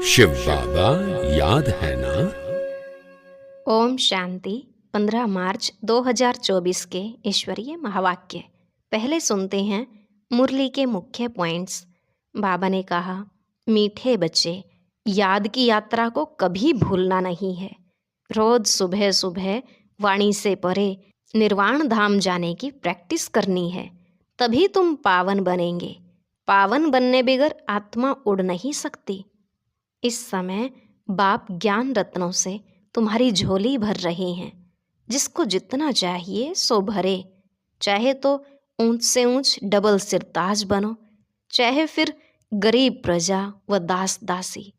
शिव बाबा याद है ना। ओम शांति। 15 मार्च 2024 के ईश्वरीय महावाक्य। पहले सुनते हैं मुरली के मुख्य पॉइंट्स। बाबा ने कहा, मीठे बच्चे, याद की यात्रा को कभी भूलना नहीं है। रोज सुबह सुबह वाणी से परे निर्वाण धाम जाने की प्रैक्टिस करनी है, तभी तुम पावन बनेंगे। पावन बनने बगैर आत्मा उड़ नहीं सकती। इस समय बाप ज्ञान रत्नों से तुम्हारी झोली भर रहे हैं। जिसको जितना चाहिए सो भरे। चाहे तो ऊंच से ऊंच डबल सिरताज बनो, चाहे फिर गरीब प्रजा व दास दासी।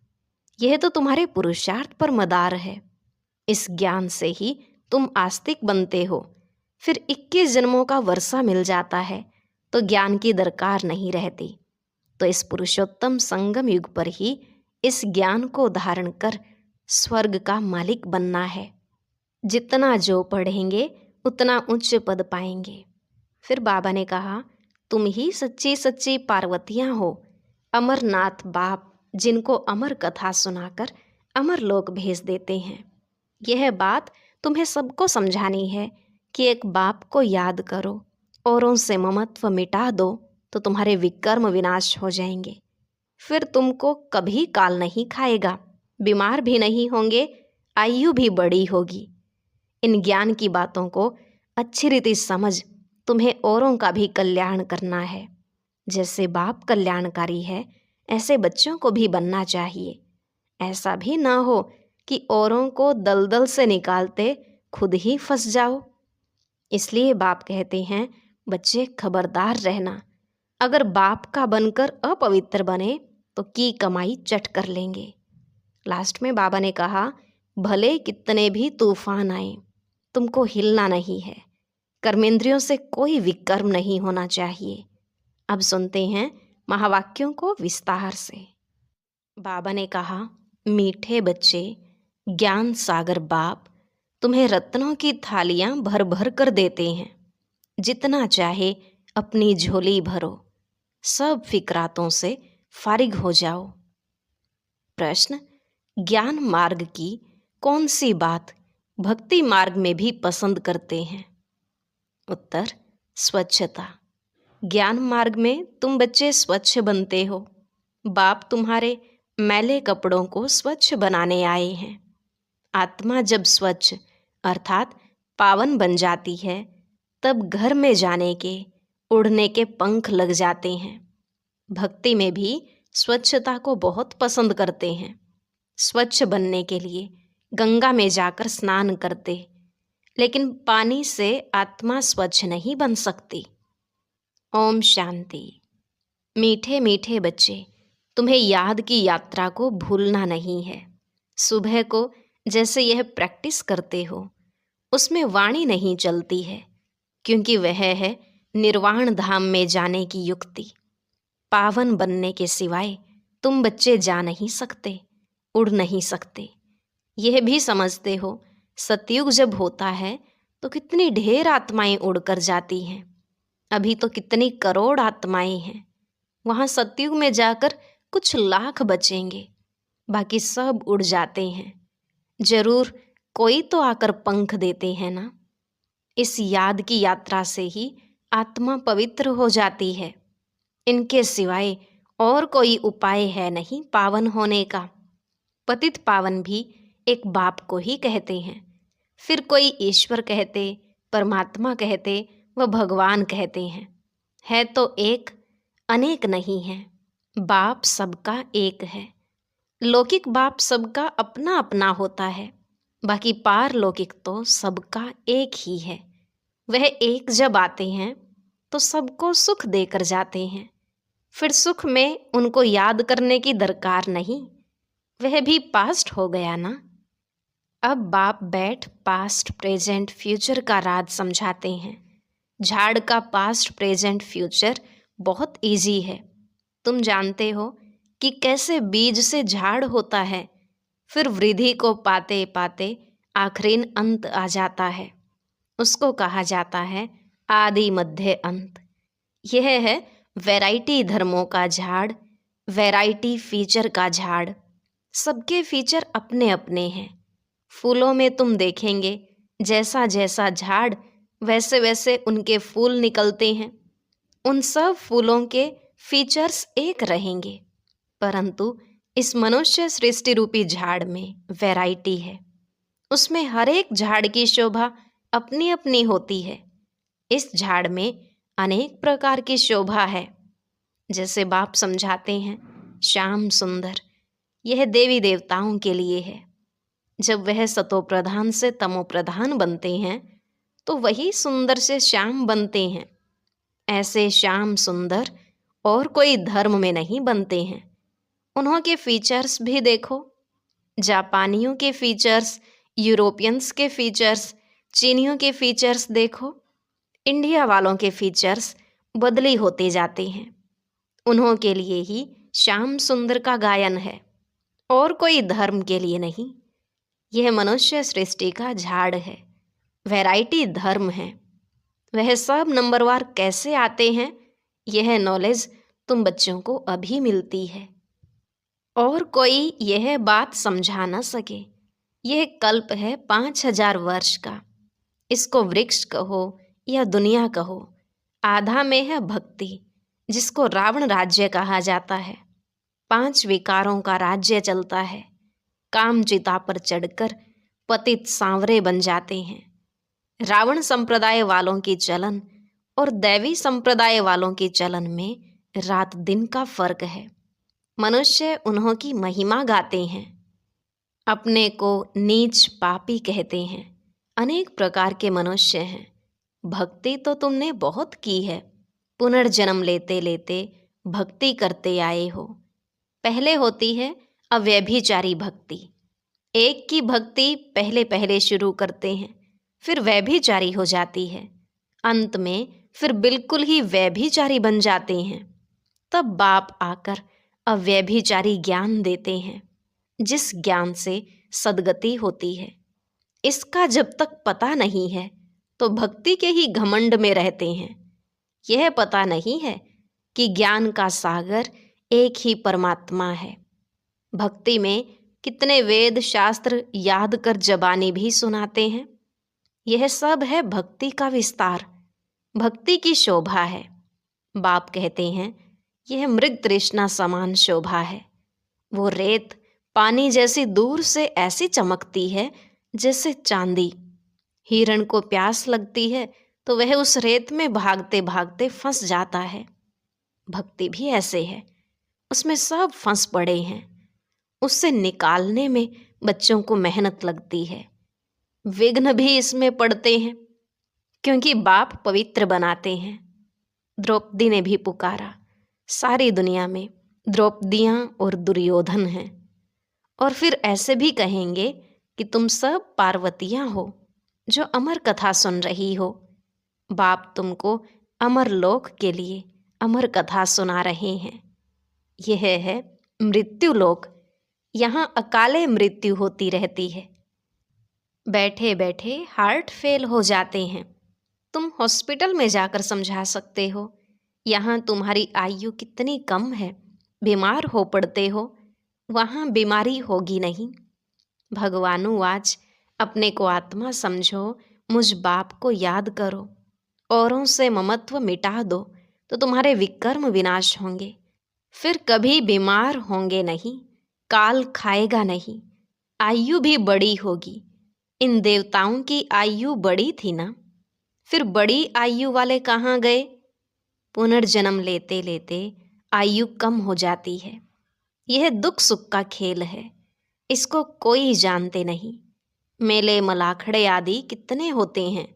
यह तो तुम्हारे पुरुषार्थ पर मदार है। इस ज्ञान से ही तुम आस्तिक बनते हो। फिर 21 जन्मों का वर्षा मिल जाता है तो ज्ञान की दरकार नहीं रहती। तो इस पुरुषोत्तम संगम युग पर ही इस ज्ञान को धारण कर स्वर्ग का मालिक बनना है। जितना जो पढ़ेंगे उतना उच्च पद पाएंगे। फिर बाबा ने कहा, तुम ही सच्ची सच्ची पार्वतियां हो। अमरनाथ बाप जिनको अमर कथा सुनाकर अमर लोक भेज देते हैं। यह बात तुम्हें सबको समझानी है कि एक बाप को याद करो, औरों से ममत्व मिटा दो तो तुम्हारे विकर्म विनाश हो जाएंगे। फिर तुमको कभी काल नहीं खाएगा, बीमार भी नहीं होंगे, आयु भी बड़ी होगी। इन ज्ञान की बातों को अच्छी रीति समझ तुम्हें औरों का भी कल्याण करना है। जैसे बाप कल्याणकारी है, ऐसे बच्चों को भी बनना चाहिए। ऐसा भी ना हो कि औरों को दलदल से निकालते खुद ही फंस जाओ। इसलिए बाप कहते हैं, बच्चे खबरदार रहना। अगर बाप का बनकर अपवित्र बने तो की कमाई चट कर लेंगे। लास्ट में बाबा ने कहा, भले कितने भी तूफान आए, तुमको हिलना नहीं है। कर्मेंद्रियों से कोई विकर्म नहीं होना चाहिए। अब सुनते हैं महावाक्यों को विस्तार से। बाबा ने कहा, मीठे बच्चे, ज्ञान सागर बाप तुम्हें रत्नों की थालियां भर भर कर देते हैं। जितना चाहे अपनी झोली भरो, सब फिक्रातों से फारिग हो जाओ। प्रश्न, ज्ञान मार्ग की कौन सी बात भक्ति मार्ग में भी पसंद करते हैं? उत्तर, स्वच्छता। ज्ञान मार्ग में तुम बच्चे स्वच्छ बनते हो। बाप तुम्हारे मैले कपड़ों को स्वच्छ बनाने आए हैं। आत्मा जब स्वच्छ अर्थात पावन बन जाती है, तब घर में जाने के उड़ने के पंख लग जाते हैं। भक्ति में भी स्वच्छता को बहुत पसंद करते हैं। स्वच्छ बनने के लिए गंगा में जाकर स्नान करते, लेकिन पानी से आत्मा स्वच्छ नहीं बन सकती। ओम शांति। मीठे मीठे बच्चे, तुम्हें याद की यात्रा को भूलना नहीं है। सुबह को जैसे यह प्रैक्टिस करते हो, उसमें वाणी नहीं चलती है, क्योंकि वह है निर्वाण धाम में जाने की युक्ति। पावन बनने के सिवाय तुम बच्चे जा नहीं सकते, उड़ नहीं सकते। यह भी समझते हो, सतयुग जब होता है तो कितनी ढेर आत्माएं उड़कर जाती हैं। अभी तो कितनी करोड़ आत्माएं हैं। वहाँ सतयुग में जाकर कुछ लाख बचेंगे, बाकी सब उड़ जाते हैं। जरूर कोई तो आकर पंख देते हैं ना। इस याद की यात्रा से ही आत्मा पवित्र हो जाती है। इनके सिवाय और कोई उपाय है नहीं पावन होने का। पतित पावन भी एक बाप को ही कहते हैं। फिर कोई ईश्वर कहते, परमात्मा कहते व भगवान कहते हैं। है तो एक, अनेक नहीं है। बाप सबका एक है। लौकिक बाप सबका अपना अपना होता है, बाकी पारलौकिक तो सबका एक ही है। वह एक जब आते हैं तो सबको सुख देकर जाते हैं। फिर सुख में उनको याद करने की दरकार नहीं, वह भी पास्ट हो गया ना। अब बाप बैठ पास्ट प्रेजेंट फ्यूचर का राज समझाते हैं। झाड़ का पास्ट प्रेजेंट फ्यूचर बहुत इजी है। तुम जानते हो कि कैसे बीज से झाड़ होता है, फिर वृद्धि को पाते पाते आखिरीन अंत आ जाता है। उसको कहा जाता है आदि मध्य अंत। यह है वैरायटी धर्मों का झाड़, वैरायटी फीचर का झाड़। सबके फीचर अपने अपने हैं। फूलों में तुम देखेंगे जैसा जैसा झाड़ वैसे वैसे उनके फूल निकलते हैं। उन सब फूलों के फीचर्स एक रहेंगे, परंतु इस मनुष्य सृष्टि रूपी झाड़ में वैरायटी है। उसमें हर एक झाड़ की शोभा अपनी अपनी होती है। इस झाड़ में अनेक प्रकार की शोभा है। जैसे बाप समझाते हैं, श्याम सुंदर, यह देवी देवताओं के लिए है। जब वह सतो प्रधान से तमो प्रधान बनते हैं तो वही सुंदर से श्याम बनते हैं। ऐसे श्याम सुंदर और कोई धर्म में नहीं बनते हैं। उन्हों के फीचर्स भी देखो। जापानियों के फीचर्स, यूरोपियंस के फीचर्स, चीनियों के फीचर्स देखो। इंडिया वालों के फीचर्स बदली होते जाते हैं। उन्हों के लिए ही श्याम सुंदर का गायन है और कोई धर्म के लिए नहीं। यह मनुष्य सृष्टि का झाड़ है, वैरायटी धर्म है। वह सब नंबरवार कैसे आते हैं, यह नॉलेज तुम बच्चों को अभी मिलती है और कोई यह बात समझा न सके। यह कल्प है 5000 वर्ष का। इसको वृक्ष कहो या दुनिया कहो, आधा में है भक्ति, जिसको रावण राज्य कहा जाता है। 5 विकारों का राज्य चलता है। काम चिता पर चढ़कर पतित सांवरे बन जाते हैं। रावण संप्रदाय वालों की चलन और दैवी संप्रदाय वालों की चलन में रात दिन का फर्क है। मनुष्य उन्हों की महिमा गाते हैं। अपने को नीच पापी कहते हैं। अनेक प्रकार के मनुष्य हैं। भक्ति तो तुमने बहुत की है। पुनर्जन्म लेते लेते भक्ति करते आए हो। पहले होती है अव्यभिचारी भक्ति। एक की भक्ति पहले पहले शुरू करते हैं, फिर व्यभिचारी हो जाती है। अंत में फिर बिल्कुल ही व्यभिचारी बन जाते हैं। तब बाप आकर अव्यभिचारी ज्ञान देते हैं, जिस ज्ञान से सद्गति होती है। इसका जब तक पता नहीं है तो भक्ति के ही घमंड में रहते हैं। यह पता नहीं है कि ज्ञान का सागर एक ही परमात्मा है। भक्ति में कितने वेद शास्त्र याद कर जबानी भी सुनाते हैं। यह सब है भक्ति का विस्तार, भक्ति की शोभा है। बाप कहते हैं, यह मृग तृष्णा समान शोभा है। वो रेत पानी जैसी दूर से ऐसी चमकती है जैसे चांदी। हिरण को प्यास लगती है तो वह उस रेत में भागते भागते फंस जाता है। भक्ति भी ऐसे है, उसमें सब फंस पड़े हैं। उससे निकालने में बच्चों को मेहनत लगती है। विघ्न भी इसमें पड़ते हैं, क्योंकि बाप पवित्र बनाते हैं। द्रौपदी ने भी पुकारा, सारी दुनिया में द्रौपदियाँ और दुर्योधन हैं। और फिर ऐसे भी कहेंगे कि तुम सब पार्वतियाँ हो जो अमर कथा सुन रही हो। बाप तुमको अमर लोक के लिए अमर कथा सुना रहे हैं। यह है मृत्यु लोक। यहाँ अकाले मृत्यु होती रहती है। बैठे बैठे हार्ट फेल हो जाते हैं। तुम हॉस्पिटल में जाकर समझा सकते हो। यहाँ तुम्हारी आयु कितनी कम है, बीमार हो पड़ते हो, वहाँ बीमारी होगी नहीं। भगवानु आज अपने को आत्मा समझो, मुझ बाप को याद करो, औरों से ममत्व मिटा दो तो तुम्हारे विकर्म विनाश होंगे। फिर कभी बीमार होंगे नहीं, काल खाएगा नहीं, आयु भी बड़ी होगी। इन देवताओं की आयु बड़ी थी ना, फिर बड़ी आयु वाले कहाँ गए? पुनर्जन्म लेते लेते आयु कम हो जाती है। यह दुख सुख का खेल है, इसको कोई जानते नहीं। मेले मलाखड़े आदि कितने होते हैं।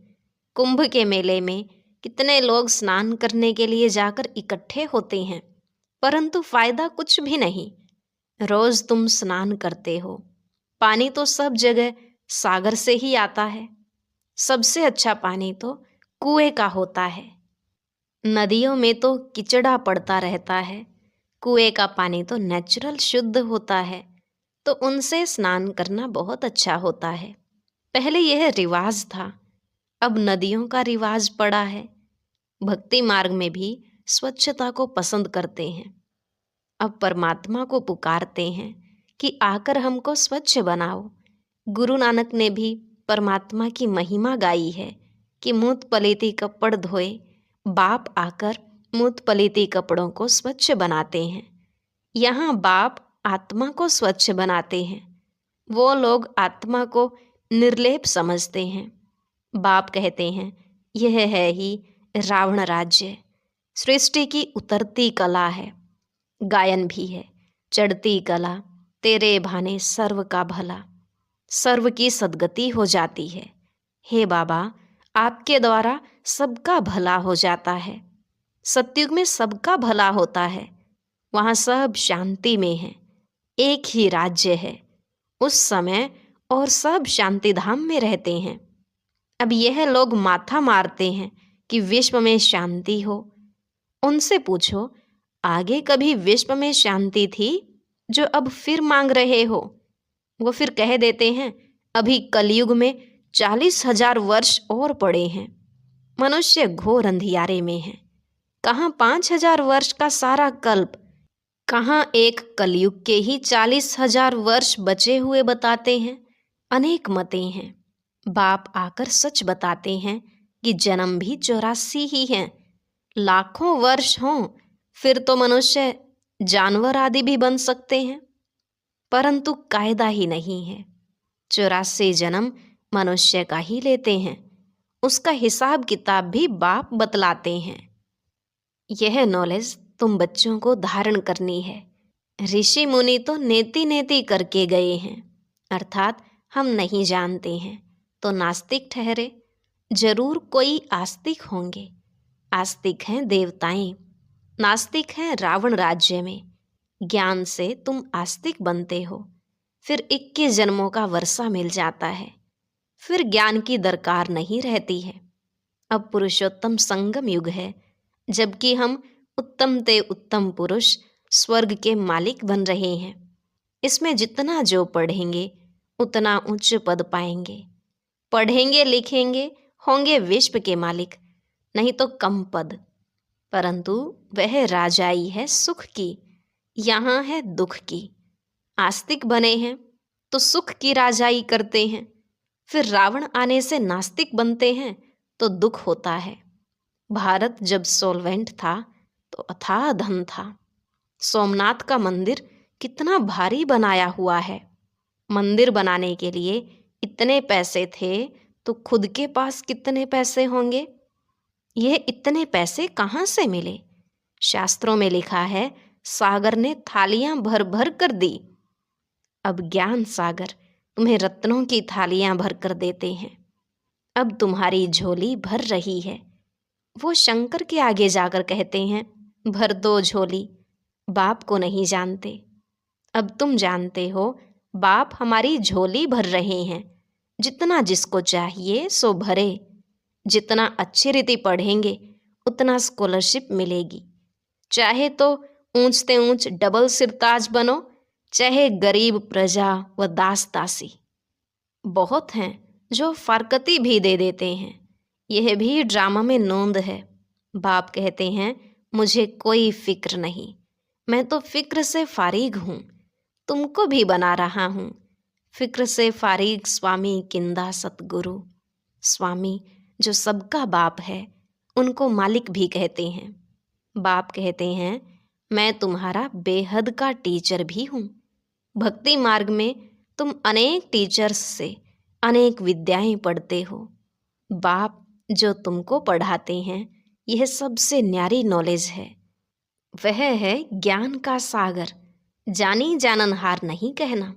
कुंभ के मेले में कितने लोग स्नान करने के लिए जाकर इकट्ठे होते हैं, परंतु फायदा कुछ भी नहीं। रोज तुम स्नान करते हो, पानी तो सब जगह सागर से ही आता है। सबसे अच्छा पानी तो कुएं का होता है। नदियों में तो किचड़ा पड़ता रहता है, कुएं का पानी तो नेचुरल शुद्ध होता है, तो उनसे स्नान करना बहुत अच्छा होता है। पहले यह रिवाज था, अब नदियों का रिवाज पड़ा है। भक्ति मार्ग में भी स्वच्छता को पसंद करते हैं। अब परमात्मा को पुकारते हैं कि आकर हमको स्वच्छ बनाओ। गुरु नानक ने भी परमात्मा की महिमा गाई है कि मूत पलीती कपड़ धोए, बाप आकर मूत पलीती कपड़ों को स्वच्छ बनाते हैं। यहाँ बाप आत्मा को स्वच्छ बनाते हैं। वो लोग आत्मा को निर्लेप समझते हैं। बाप कहते हैं यह है ही रावण राज्य, सृष्टि की उतरती कला है, गायन भी है, चढ़ती कला, तेरे भाने सर्व का भला, सर्व की सद्गति हो जाती है। हे बाबा, आपके द्वारा सबका भला हो जाता है। सतयुग में सबका भला होता है, वहाँ सब शांति में है, एक ही राज्य है उस समय, और सब शांति धाम में रहते हैं। अब यह लोग माथा मारते हैं कि विश्व में शांति हो। उनसे पूछो, आगे कभी विश्व में शांति थी जो अब फिर मांग रहे हो? वो फिर कह देते हैं अभी कलयुग में 40,000 वर्ष और पड़े हैं, मनुष्य घोर अंधियारे में है। कहाँ 5,000 वर्ष का सारा कल्प, कहाँ एक कलयुग के ही 40,000 वर्ष बचे हुए बताते हैं। अनेक मतें हैं। बाप आकर सच बताते हैं कि जन्म भी 84 ही हैं। लाखों वर्ष हों फिर तो मनुष्य जानवर आदि भी बन सकते हैं, परंतु कायदा ही नहीं है। 84 जन्म मनुष्य का ही लेते हैं, उसका हिसाब किताब भी बाप बतलाते हैं। यह नॉलेज तुम बच्चों को धारण करनी है। ऋषि मुनि तो नेति नेति करके गए हैं, अर्थात हम नहीं जानते हैं तो नास्तिक ठहरे। जरूर कोई आस्तिक होंगे। आस्तिक हैं देवताएं, नास्तिक हैं रावण राज्य में। ज्ञान से तुम आस्तिक बनते हो, फिर 21 जन्मों का वर्षा मिल जाता है, फिर ज्ञान की दरकार नहीं रहती है। अब पुरुषोत्तम संगम युग है, जबकि हम उत्तम ते उत्तम पुरुष स्वर्ग के मालिक बन रहे हैं। इसमें जितना जो पढ़ेंगे उतना उच्च पद पाएंगे। पढ़ेंगे लिखेंगे होंगे विश्व के मालिक, नहीं तो कम पद। परंतु वह राजाई है सुख की, यहाँ है दुख की। आस्तिक बने हैं तो सुख की राजाई करते हैं, फिर रावण आने से नास्तिक बनते हैं तो दुख होता है। भारत जब सोलवेंट था तो अथाह धन था। सोमनाथ का मंदिर कितना भारी बनाया हुआ है। मंदिर बनाने के लिए इतने पैसे थे तो खुद के पास कितने पैसे होंगे? यह इतने पैसे कहाँ से मिले? शास्त्रों में लिखा है सागर ने थालियां भर भर कर दी। अब ज्ञान सागर तुम्हें रत्नों की थालियां भर कर देते हैं। अब तुम्हारी झोली भर रही है। वो शंकर के आगे जाकर कहते हैं भर दो झोली। बाप को नहीं जानते, अब तुम जानते हो। बाप हमारी झोली भर रहे हैं। जितना जिसको चाहिए सो भरे। जितना अच्छी रीति पढ़ेंगे उतना स्कॉलरशिप मिलेगी। चाहे तो ऊंचते ऊंच डबल सिरताज बनो, चाहे गरीब प्रजा व दास दासी। बहुत हैं जो फारकती भी दे देते हैं। यह भी ड्रामा में नोंद है। बाप कहते हैं मुझे कोई फिक्र नहीं, मैं तो फिक्र से फारिग हूँ। तुमको भी बना रहा हूँ। फिक्र से फारिग स्वामी किंदा सतगुरु। स्वामी जो सबका बाप है, उनको मालिक भी कहते हैं। बाप कहते हैं मैं तुम्हारा बेहद का टीचर भी हूँ। भक्ति मार्ग में तुम अनेक टीचर्स से अनेक विद्याएं पढ़ते हो। बाप जो तुमको पढ़ाते हैं यह सबसे न्यारी नॉलेज है। वह है ज्ञान का सागर। जानी जाननहार नहीं कहना।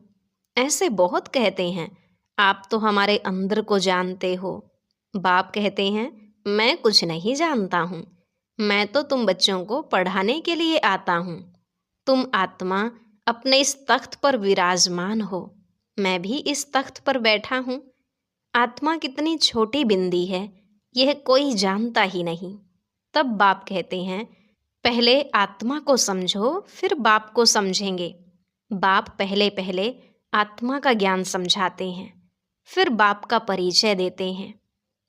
ऐसे बहुत कहते हैं आप तो हमारे अंदर को जानते हो। बाप कहते हैं मैं कुछ नहीं जानता हूँ, मैं तो तुम बच्चों को पढ़ाने के लिए आता हूँ। तुम आत्मा अपने इस तख्त पर विराजमान हो, मैं भी इस तख्त पर बैठा हूँ। आत्मा कितनी छोटी बिंदी है यह कोई जानता ही नहीं। तब बाप कहते हैं पहले आत्मा को समझो फिर बाप को समझेंगे। बाप पहले पहले आत्मा का ज्ञान समझाते हैं, फिर बाप का परिचय देते हैं।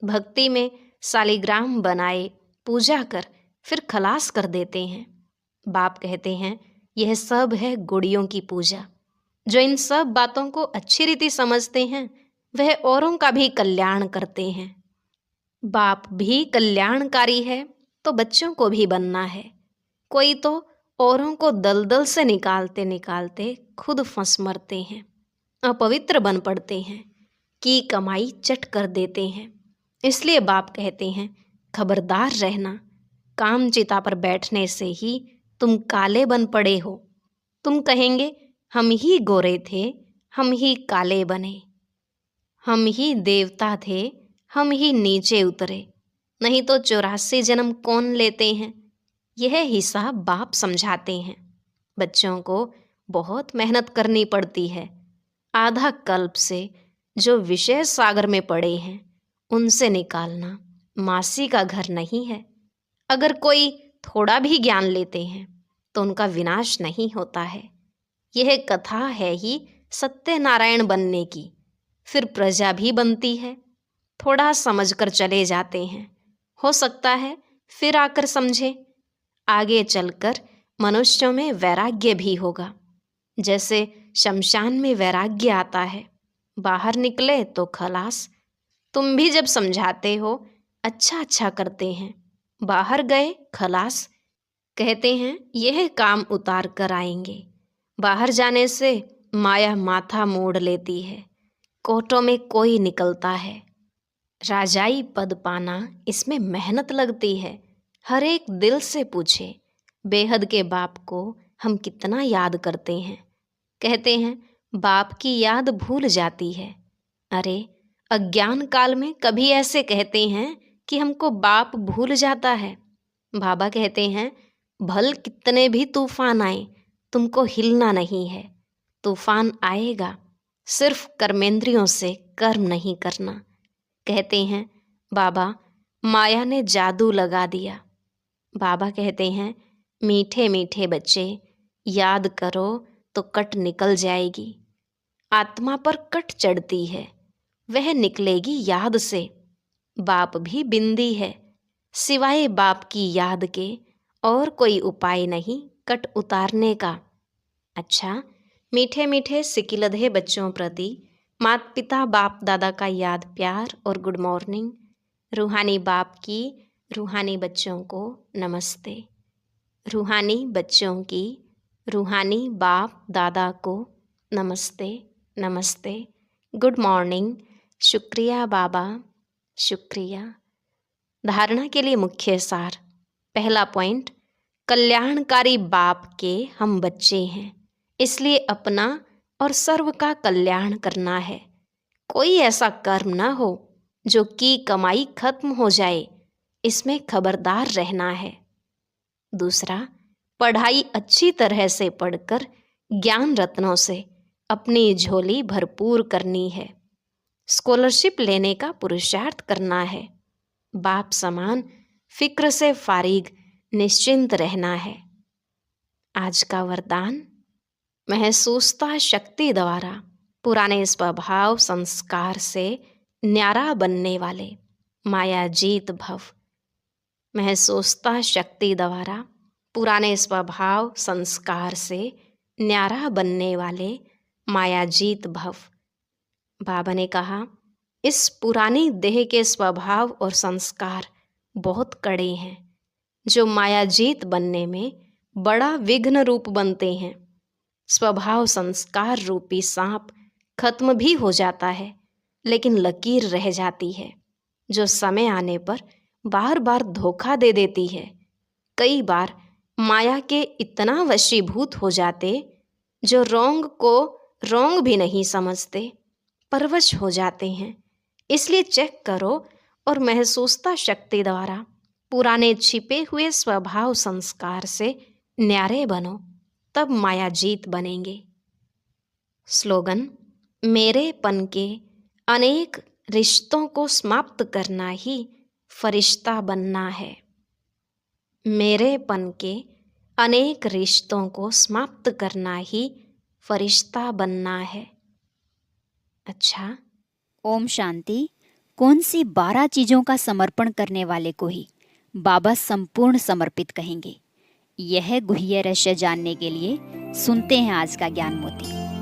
भक्ति में सालिग्राम बनाए पूजा कर फिर खलास कर देते हैं। बाप कहते हैं यह सब है गुड़ियों की पूजा। जो इन सब बातों को अच्छी रीति समझते हैं वह औरों का भी कल्याण करते हैं। बाप भी कल्याणकारी है तो बच्चों को भी बनना है। कोई तो औरों को दलदल से निकालते निकालते खुद फंस मरते हैं, अपवित्र बन पड़ते हैं, की कमाई चट कर देते हैं। इसलिए बाप कहते हैं, खबरदार रहना, काम चिता पर बैठने से ही तुम काले बन पड़े हो। तुम कहेंगे हम ही गोरे थे, हम ही काले बने, हम ही देवता थे, हम ही नीचे उतरे, नहीं तो 84 जन्म कौन लेते हैं। यह हिसाब बाप समझाते हैं। बच्चों को बहुत मेहनत करनी पड़ती है। आधा कल्प से जो विषय सागर में पड़े हैं उनसे निकालना मासी का घर नहीं है। अगर कोई थोड़ा भी ज्ञान लेते हैं तो उनका विनाश नहीं होता है। यह कथा है ही सत्यनारायण बनने की, फिर प्रजा भी बनती है। थोड़ा समझकर चले जाते हैं, हो सकता है फिर आकर समझे। आगे चलकर मनुष्यों में वैराग्य भी होगा। जैसे शमशान में वैराग्य आता है, बाहर निकले तो खलास। तुम भी जब समझाते हो, अच्छा अच्छा करते हैं, बाहर गए खलास। कहते हैं यह काम उतार कर आएंगे। बाहर जाने से माया माथा मोड़ लेती है, कोटों में कोई निकलता है। राजाई पद पाना इसमें मेहनत लगती है। हर एक दिल से पूछे, बेहद के बाप को हम कितना याद करते हैं। कहते हैं बाप की याद भूल जाती है। अरे अज्ञान काल में कभी ऐसे कहते हैं कि हमको बाप भूल जाता है। बाबा कहते हैं भल कितने भी तूफान आए तुमको हिलना नहीं है। तूफान आएगा, सिर्फ कर्मेंद्रियों से कर्म नहीं करना। कहते हैं बाबा माया ने जादू लगा दिया। बाबा कहते हैं मीठे मीठे बच्चे, याद करो तो कट निकल जाएगी। आत्मा पर कट चढ़ती है, वह निकलेगी याद से। बाप भी बिंदी है, सिवाय बाप की याद के और कोई उपाय नहीं कट उतारने का। अच्छा, मीठे मीठे सिकिलधे बच्चों प्रति माता पिता बाप दादा का याद प्यार और गुड मॉर्निंग। रूहानी बाप की रूहानी बच्चों को नमस्ते। रूहानी बच्चों की रूहानी बाप दादा को नमस्ते नमस्ते, गुड मॉर्निंग, शुक्रिया बाबा, शुक्रिया। धारणा के लिए मुख्य सार। पहला पॉइंट, कल्याणकारी बाप के हम बच्चे हैं, इसलिए अपना और सर्व का कल्याण करना है। कोई ऐसा कर्म ना हो जो की कमाई खत्म हो जाए, इसमें खबरदार रहना है। दूसरा, पढ़ाई अच्छी तरह से पढ़कर ज्ञान रत्नों से अपनी झोली भरपूर करनी है। स्कॉलरशिप लेने का पुरुषार्थ करना है। बाप समान फिक्र से फारिग निश्चिंत रहना है। आज का वरदान, महसूसता शक्ति द्वारा पुराने स्वभाव संस्कार से न्यारा बनने वाले माया जीत भव। महसूसता शक्ति द्वारा पुराने स्वभाव संस्कार से न्यारा बनने वाले माया जीत भव। बाबा ने कहा इस पुरानी देह के स्वभाव और संस्कार बहुत कड़े हैं, जो माया जीत बनने में बड़ा विघ्न रूप बनते हैं। स्वभाव संस्कार रूपी सांप खत्म भी हो जाता है, लेकिन लकीर रह जाती है, जो समय आने पर बार बार धोखा दे देती है। कई बार माया के इतना वशीभूत हो जाते, जो रोंग को रोंग भी नहीं समझते, परवश हो जाते हैं। इसलिए चेक करो और महसूसता शक्ति द्वारा पुराने छिपे हुए स्वभाव संस्कार से न्यारे बनो, तब माया जीत बनेंगे। स्लोगन, मेरेपन के अनेक रिश्तों को समाप्त करना ही फरिश्ता बनना है। मेरेपन के अनेक रिश्तों को समाप्त करना ही फरिश्ता बनना है। अच्छा, ओम शांति। कौन सी 12 चीज़ों का समर्पण करने वाले को ही बाबा संपूर्ण समर्पित कहेंगे? यह गुह्य रहस्य जानने के लिए सुनते हैं आज का ज्ञान मोती।